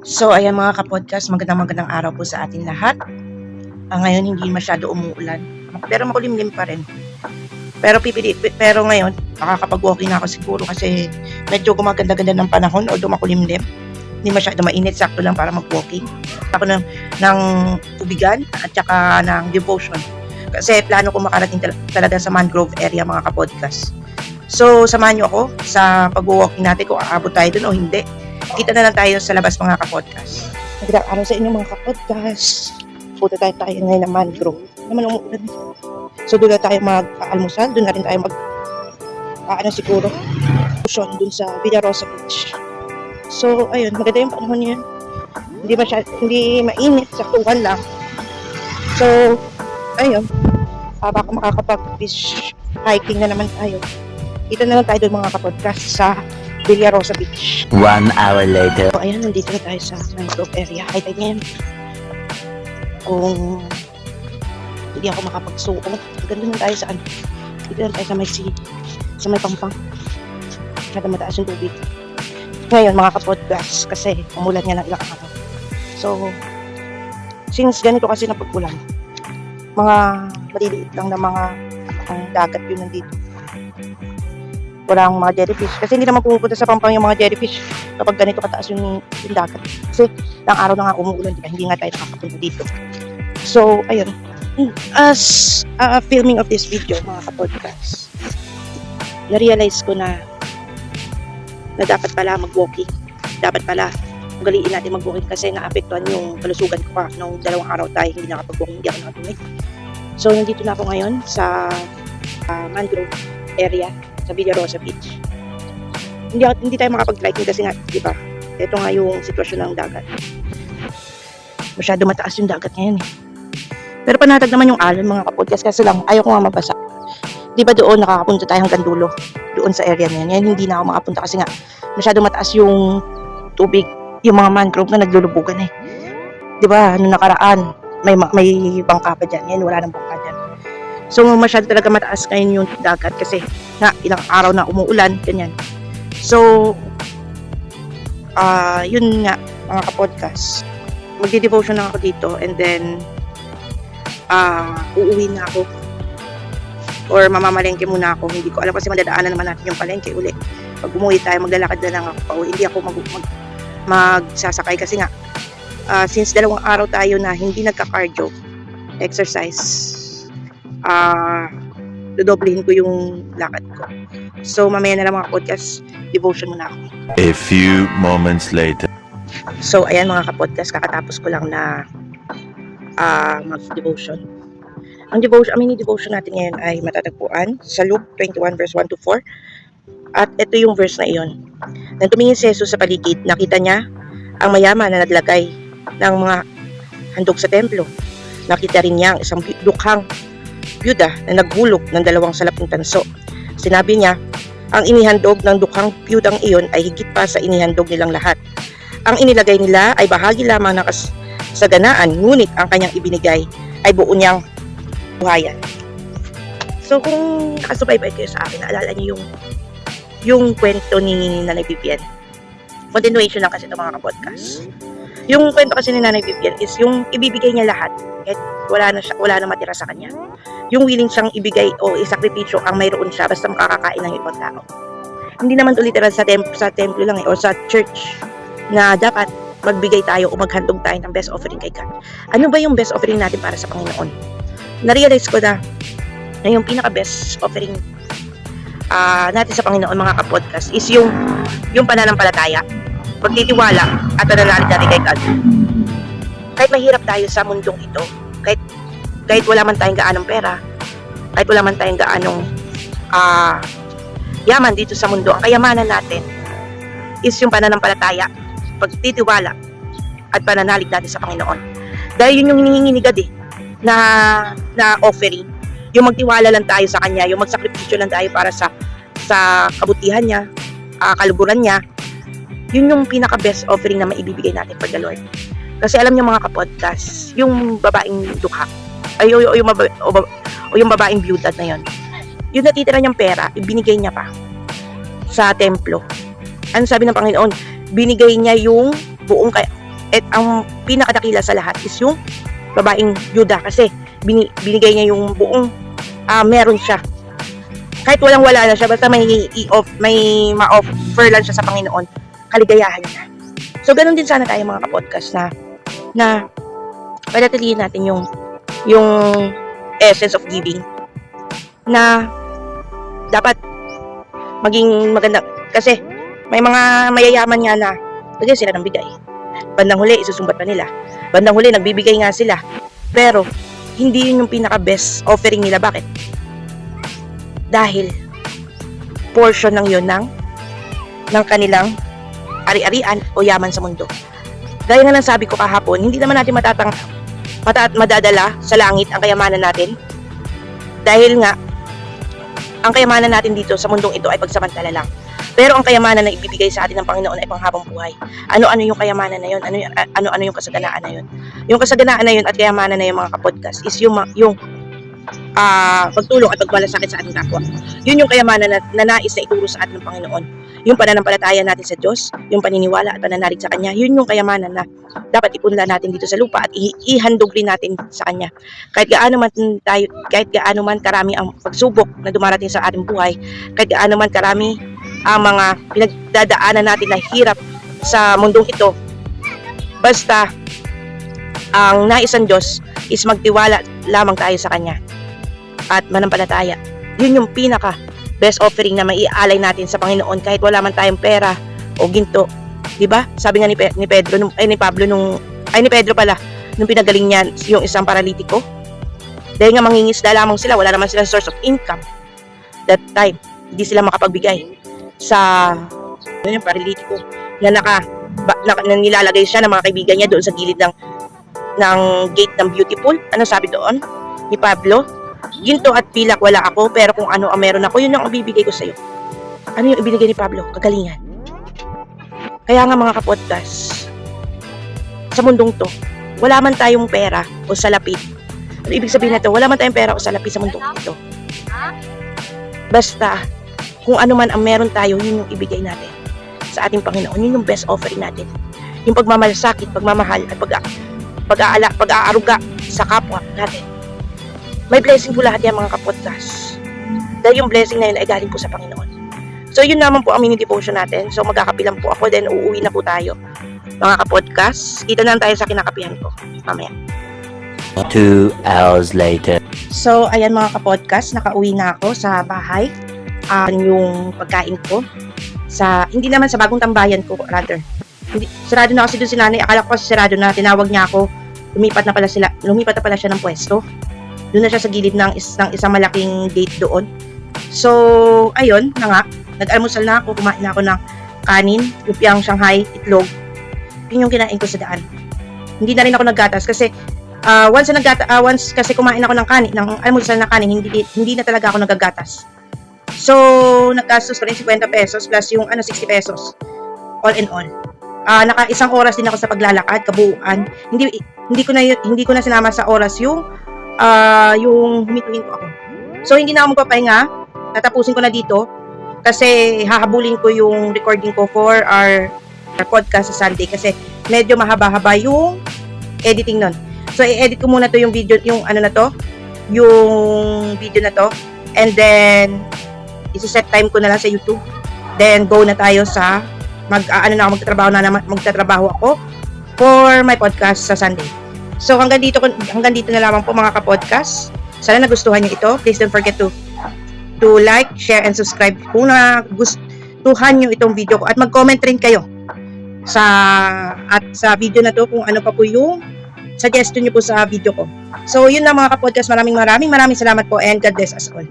So ayan mga kapodcast, magandang araw po sa atin lahat. Ngayon hindi masyado umuulan, pero makulimlim pa rin. Pero ngayon, makakapag-walking na ako siguro kasi medyo gumaganda-ganda ng panahon o makulimlim. Hindi masyado mainit, sakto lang para mag-walking. Ako ng tubigan at saka ng devotion. Kasi plano ko makarating talaga sa mangrove area mga kapodcast. So samahan niyo ako sa pag-walking natin kung aabot tayo dun o hindi. Kita na lang tayo sa labas mga kapodcast. Magandang araw sa inyo mga kapodcast. Punta tayo ngayon ng mangrove. Naman umuulan. So doon na tayo mag-almusal. Doon na rin tayo siguro. Doon sa Villarosa Beach. So ayun, maganda yung panahon niyan. Hindi mainit, saktuhan lang. So ayun, baka makakapag-fish hiking na naman tayo. Kita na lang tayo doon mga kapodcast sa Villarosa Beach. 1 hour later. So, ayan, nandito na tayo sa mangrove area. Kahit ngayon, kung hindi ako makapagsuot, ganda na tayo sa dito na tayo sa may pampang. Kada mataas yung tubig. Ngayon, mga kapodcast, kasi umulan nga ng ilang araw. So, since ganito kasi napag-ulan, mga maliliit lang na mga dagat yun nandito. Walang mga jellyfish. Kasi hindi naman pumupunta sa pampang yung mga jellyfish kapag ganito kataas yung dagat. Kasi lang araw na nga umuulan, hindi nga tayo nakakapunta dito. So, ayun. As filming of this video, mga kapodcast, na-realize ko na dapat pala mag-walking. Dapat pala magaliin natin mag-walking kasi naapektuhan yung kalusugan ko pa nung 2 araw tayo hindi nakapag-walking, hindi ako nakatuloy. So, nandito na ako ngayon sa mangrove area sa Villarosa Beach. Hindi tayo makapag-trekking kasi nga, di ba? Ito nga yung sitwasyon ng dagat. Masyado mataas yung dagat ngayon eh. Pero panatag naman yung alon mga kapodcast kasi lang ayaw ko nga mabasa. Di ba doon nakakapunta tayo hanggang dulo? Doon sa area na yan. Hindi na ako makapunta kasi nga masyado mataas yung tubig, yung mga mangrove na naglulubugan eh. Di ba? Noong nakaraan, may bangka pa dyan. Ngayon wala nang bangka dyan. So masyado talaga mataas ngayon yung dagat kasi nga ilang araw na umuulan, ganyan. So yun nga mga kapodcast, magdi-devotion na ako dito and then uuwi na ako or mamamalengke muna ako. Hindi ko alam kasi madadaanan naman natin yung palengke uli. Pag umuwi tayo, maglalakad na lang ako pa uwi. Hindi ako magsasakay kasi nga since 2 araw tayo na hindi nagka-cardio exercise, dodoblehin ko yung lakad ko. So mamaya na lang mga podcast, devotion muna ako. A few moments later. So ayan mga kapodcast, kakatapos ko lang na mag-devotion. Ang mini devotion natin ngayon ay matatagpuan sa Luke 21 verse 1 to 4. At ito yung verse na iyon. Nang tumingin si Jesus sa paligid, nakita niya ang mayaman na naglagay ng mga handog sa templo. Nakita rin niya ang isang dukhang byuda na naghulog ng 2 salaping tanso. Sinabi niya, ang inihandog ng dukhang byudang iyon ay higit pa sa inihandog nilang lahat. Ang inilagay nila ay bahagi lamang ng kasaganaan, ngunit ang kanyang ibinigay ay buo niyang buhayan. So kung nakasubaybay kayo sa akin, naalala niyo yung kwento ni Nanay Vivian. Continuation lang kasi ito mga kapodcast. Yung kwento kasi ni Nanay Vivian is yung ibibigay niya lahat kahit wala na matira sa kanya. Yung willing siyang ibigay o isakripisyo ang mayroon siya basta makakakain ng ibang tao. Hindi naman literal sa templo lang o sa church na dapat magbigay tayo o maghandog tayo ng best offering kay God. Ano ba yung best offering natin para sa Panginoon? Na-realize ko na yung pinaka-best offering natin sa Panginoon mga kapodcast is yung pananampalataya, pagtitiwala at pananalig natin kay God. Kahit mahirap tayo sa mundong ito, kahit wala man tayong gaanong pera, kahit wala man tayong gaanong yaman dito sa mundo, ang kayamanan natin is yung pananampalataya, pagtitiwala at pananalig natin sa Panginoon. Dahil yun yung hinihingi ni God na offering, yung magtiwala lang tayo sa Kanya, yung magsakripisyo lang tayo para sa kabutihan niya, kaluguran niya. Yun yung pinaka best offering na maibibigay natin for the Lord. Kasi alam niyo mga kapodcast, yung babaeng dukha yung babaeng byudad na yun, yung natitira niyang pera, ibinigay niya pa sa templo. Ano sabi ng Panginoon? Binigay niya yung buong at ang pinakadakila sa lahat is yung babaeng Yuda kasi binigay niya yung buong meron siya. Kahit walang-wala na siya, basta may ma-offer lang siya sa Panginoon, kaligayahan niya. So, ganun din sana tayo mga kapodcast na padatiliin natin yung essence of giving na dapat maging maganda. Kasi may mga mayayaman nga na lagyan sila ng bigay. Bandang huli, isusumbat pa nila. Bandang huli, nagbibigay nga sila. Pero, hindi yun yung pinaka-best offering nila. Bakit? Dahil, portion lang yun ng kanilang ari-arian o yaman sa mundo. Gaya nga ng sabi ko kahapon, hindi naman natin madadala sa langit ang kayamanan natin. Dahil nga, ang kayamanan natin dito sa mundong ito ay pagsamantala lang. Pero ang kayamanan na ibibigay sa atin ng Panginoon ay panghabang buhay. Ano-ano yung kayamanan na yun? Ano-ano yung kasaganaan na yun? Yung kasaganaan na yun at kayamanan na yun mga kapodcast is yung pagtulong at pagmalasakit sa ating kapwa. Yun yung kayamanan na nais na ituro sa atin ng Panginoon. Yung pananampalataya natin sa Diyos, yung paniniwala at pananalig sa Kanya, yun yung kayamanan na dapat ipunla natin dito sa lupa at ihandog rin natin sa Kanya. Kahit gaano man karami ang pagsubok na dumarating sa ating buhay, kahit gaano man karami ang mga pinagdadaanan natin na hirap sa mundong ito, basta ang nais ng Diyos is magtiwala lamang tayo sa Kanya at manampalataya. Yun yung pinaka best offering na maialay natin sa Panginoon kahit wala man tayong pera o ginto. 'Di ba? Sabi nga ni Pedro ni Pedro pala nung pinagaling niya yung isang paralitiko. Dahil nga mangingisda lamang sila, wala naman silang source of income. That time, hindi sila makapagbigay sa yung paralitiko na na nilalagay siya ng mga kaibigan niya doon sa gilid ng gate ng Beautiful. Ano sabi doon ni Pablo? Ginto at pilak wala ako, pero kung ano ang meron ako, yun ang ibibigay ko sa iyo. Ano yung ibinigay ni Pablo? Kagalingan. Kaya nga mga kapodcast, sa mundong to, wala man tayong pera o salapi. Ano ibig sabihin na to? Wala man tayong pera o salapi sa mundong ito. Basta, kung ano man ang meron tayo, yun yung ibigay natin sa ating Panginoon. Yun yung best offering natin. Yung pagmamalasakit, pagmamahal, at pag-aaruga sa kapwa natin. May blessing po lahat yan mga kapodcast. Dahil yung blessing na yun ay galing po sa Panginoon. So yun naman po ang mini devotion natin. So magkakapilan po ako, then uuwi na po tayo. Mga kapodcast, kita na tayo sa kinakapihan ko mamaya. 2 hours later. So ayan mga kapodcast, nakauwi na ako sa bahay. Yung pagkain ko hindi naman sa bagong tambayan ko, rather. Sarado na kasi doon si nanay. Akala ko kasi sarado na, tinawag niya ako. Lumipat na pala siya ng pwesto. Doon na siya sa gilid ng isang malaking gate doon. So, ayun na nga. Nag-almusal na ako, kumain na ako ng kanin, lupiang Shanghai, itlog. Yun yung kinain ko sa daan. Hindi na rin ako naggatas kasi once kasi kumain ako ng almusal na kanin, hindi na talaga ako nagagatas. So, naggastos ko rin 50 pesos plus yung 60 pesos. All in all. Naka isang oras din ako sa paglalakad, kabuuan. Hindi ko na sinama sa oras yung humituhin ko ako. So, hindi na ako magpapahinga. Tatapusin ko na dito kasi hahabulin ko yung recording ko for our podcast sa Sunday kasi medyo mahaba-haba yung editing nun. So, i-edit ko muna to yung video, yung video na to, and then isi-set time ko na lang sa YouTube. Then go na tayo sa magtatrabaho ako for my podcast sa Sunday. So hanggang dito na lamang po mga kapodcast. Sana nagustuhan niyo ito. Please don't forget to like, share, and subscribe kung nagustuhan niyo itong video ko. At mag-comment rin kayo sa video na to kung ano pa po yung suggestion niyo po sa video ko. So yun na mga kapodcast. Maraming salamat po and God bless us all.